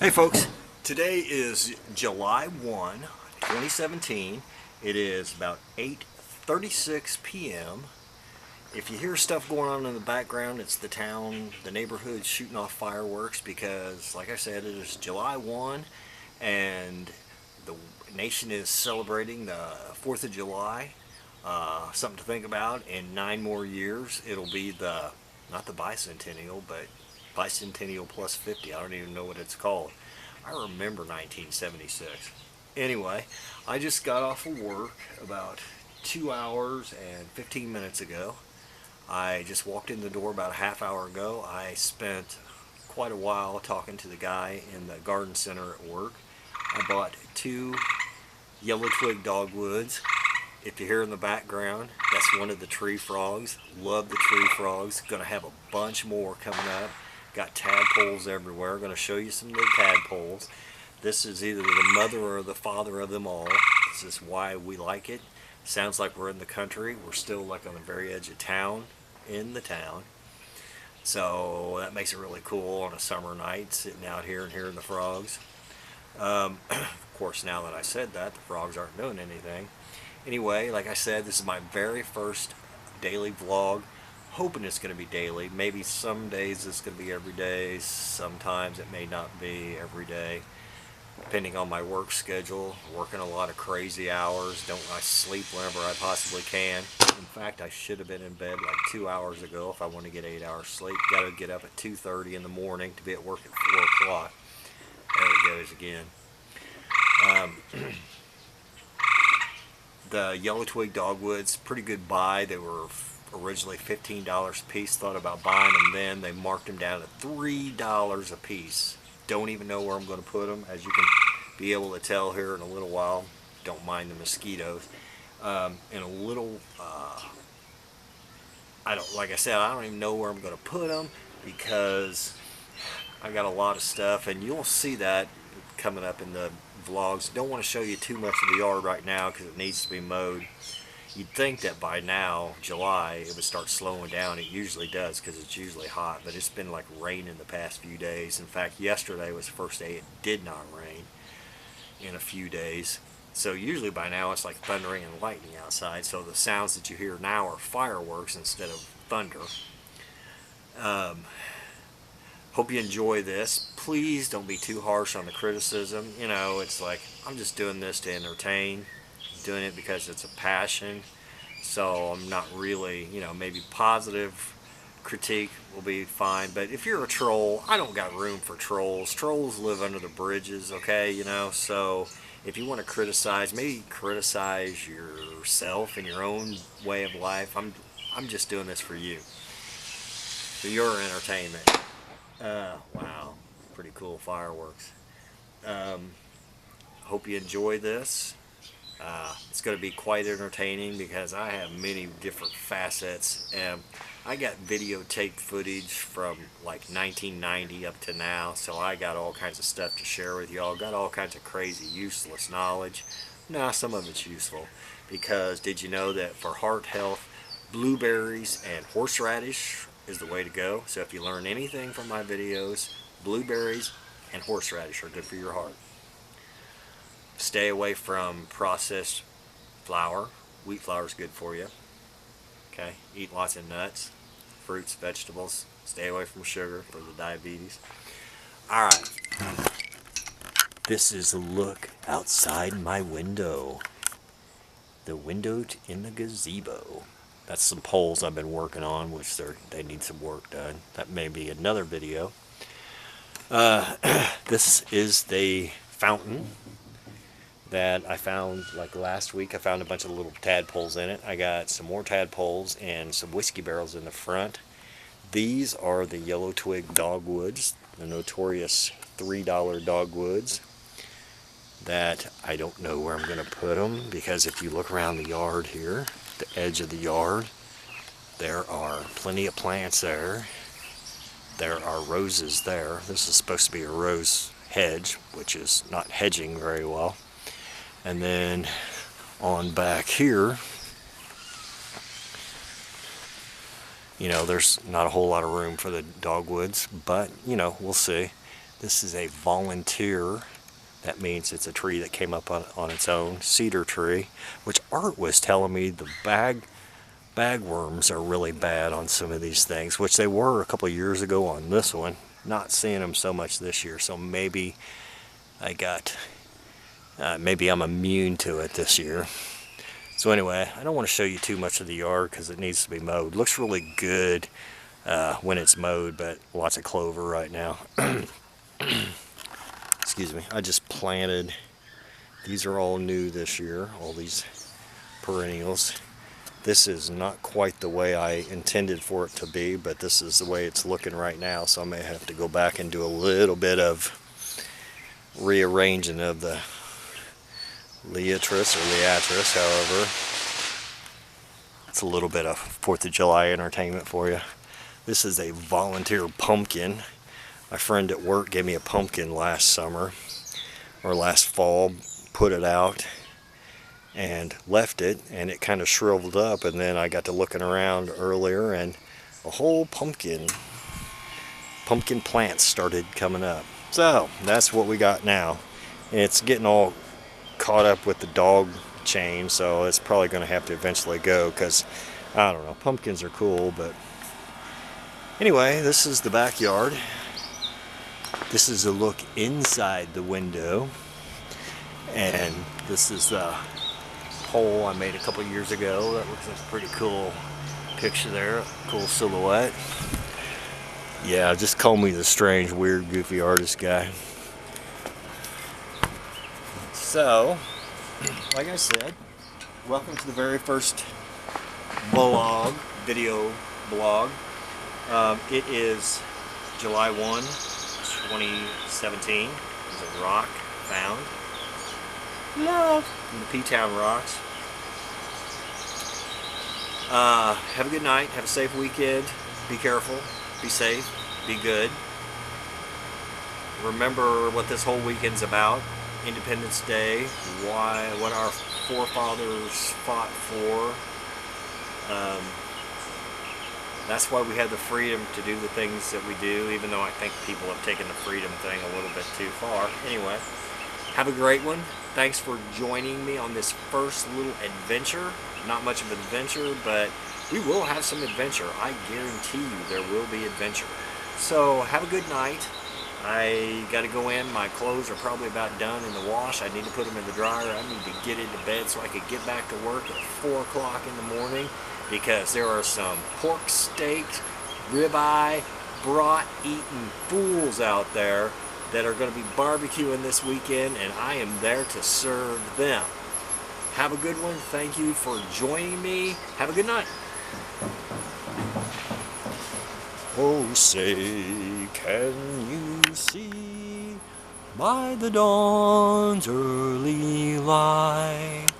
Hey folks, today is July 1, 2017. It is about 8:36 p.m. If you hear stuff going on in the background, it's the town, the neighborhood shooting off fireworks because, like I said, it is July 1 and the nation is celebrating the 4th of July. Something to think about. In 9 more years, it'll be not the bicentennial, but bicentennial plus 50. I don't even know what it's called. I remember 1976. Anyway, I just got off of work about 2 hours and 15 minutes ago. I just walked in the door about a half hour ago. I spent quite a while talking to the guy in the garden center at work. I bought 2 yellow twig dogwoods. If you hear in the background, that's one of the tree frogs. Love the tree frogs. Gonna have a bunch more coming up. Got tadpoles everywhere. Gonna show you some new tadpoles. This is either the mother or the father of them all. This is why we like it. Sounds like we're in the country. We're still like on the very edge of town, in the town. So that makes it really cool on a summer night, sitting out here and hearing the frogs. Of course, now that I said that, the frogs aren't doing anything. Anyway, like I said, this is my very first daily vlog. Hoping it's going to be daily. Maybe some days it's going to be every day. Sometimes it may not be every day, depending on my work schedule. Working a lot of crazy hours. Don't I sleep whenever I possibly can. In fact, I should have been in bed like 2 hours ago if I want to get 8 hours sleep. Got to get up at 2:30 in the morning to be at work at 4 o'clock. There it goes again. The yellow twig dogwoods, pretty good buy. They were originally $15 a piece. Thought about buying them then. They marked them down to $3 a piece. Don't even know where I'm going to put them, as you can be able to tell here in a little while. Don't mind the mosquitoes. In a little, like I said, I don't even know where I'm going to put them because I got a lot of stuff, and you'll see that coming up in the vlogs. Don't want to show you too much of the yard right now because it needs to be mowed. You'd think that by now, July, it would start slowing down. It usually does because it's usually hot, but it's been like raining the past few days. In fact, yesterday was the first day it did not rain in a few days. So usually by now it's like thundering and lightning outside. So the sounds that you hear now are fireworks instead of thunder. Hope you enjoy this. Please don't be too harsh on the criticism. You know, it's like, I'm just doing this to entertain. Doing it because it's a passion. So I'm not really, maybe positive critique will be fine. But if you're a troll, I don't got room for trolls. Trolls live under the bridges, okay? So if you want to criticize, maybe criticize yourself and your own way of life. I'm just doing this for you. For your entertainment. Wow, pretty cool fireworks. Hope you enjoy this. It's going to be quite entertaining because I have many different facets. I got videotaped footage from like 1990 up to now, so I got all kinds of stuff to share with y'all. Got all kinds of crazy, useless knowledge. Nah, some of it's useful because did you know that for heart health, blueberries and horseradish is the way to go? So if you learn anything from my videos, blueberries and horseradish are good for your heart. Stay away from processed flour. Wheat flour is good for you. Okay, eat lots of nuts, fruits, vegetables. Stay away from sugar for the diabetes. Alright, this is a look outside my window. The window in the gazebo. That's some poles I've been working on, which they need some work done. That may be another video. This is the fountain that I found like last week. I found a bunch of little tadpoles in it. I got some more tadpoles and some whiskey barrels in the front. These are the yellow twig dogwoods, the notorious $3 dogwoods that I don't know where I'm going to put them because if you look around the yard here, the edge of the yard, there are plenty of plants there. There are roses there. This is supposed to be a rose hedge, which is not hedging very well. And then on back here, there's not a whole lot of room for the dogwoods, but we'll see. This is a volunteer. That means it's a tree that came up on its own, cedar tree, which Art was telling me the bagworms are really bad on some of these things, which they were a couple of years ago on this one. Not seeing them so much this year, so maybe maybe I'm immune to it this year. So anyway, I don't want to show you too much of the yard because it needs to be mowed. Looks really good when it's mowed, but lots of clover right now. Excuse me. I just planted, these are all new this year, all these perennials. This is not quite the way I intended for it to be, but this is the way it's looking right now, so I may have to go back and do a little bit of rearranging of the Liatris, however. It's a little bit of 4th of July entertainment for you. This is a volunteer pumpkin. My friend at work gave me a pumpkin last summer, or last fall, put it out and left it, and it kind of shriveled up, and then I got to looking around earlier and a whole pumpkin plants started coming up. So that's what we got now. And it's getting all caught up with the dog chain, so it's probably going to have to eventually go because, I don't know, pumpkins are cool. But anyway, this is the backyard. This is a look inside the window, and this is the pole I made a couple years ago. That looks like a pretty cool picture there, cool silhouette. Yeah, just call me the strange, weird, goofy artist guy. So, like I said, welcome to the very first video blog. It is July 1, 2017. There's a rock found. Love in the P-Town rocks. Have a good night. Have a safe weekend. Be careful. Be safe. Be good. Remember what this whole weekend's about. Independence Day. What our forefathers fought for. That's why we have the freedom to do the things that we do, even though I think people have taken the freedom thing a little bit too far. Anyway, have a great one. Thanks for joining me on this first little adventure. Not much of an adventure, but we will have some adventure. I guarantee you there will be adventure. So have a good night. I got to go in. My clothes are probably about done in the wash. I need to put them in the dryer. I need to get into bed so I could get back to work at 4 o'clock in the morning, because there are some pork steak, ribeye, brat-eating fools out there that are going to be barbecuing this weekend, and I am there to serve them. Have a good one. Thank you for joining me. Have a good night. Oh, say, can you see by the dawn's early light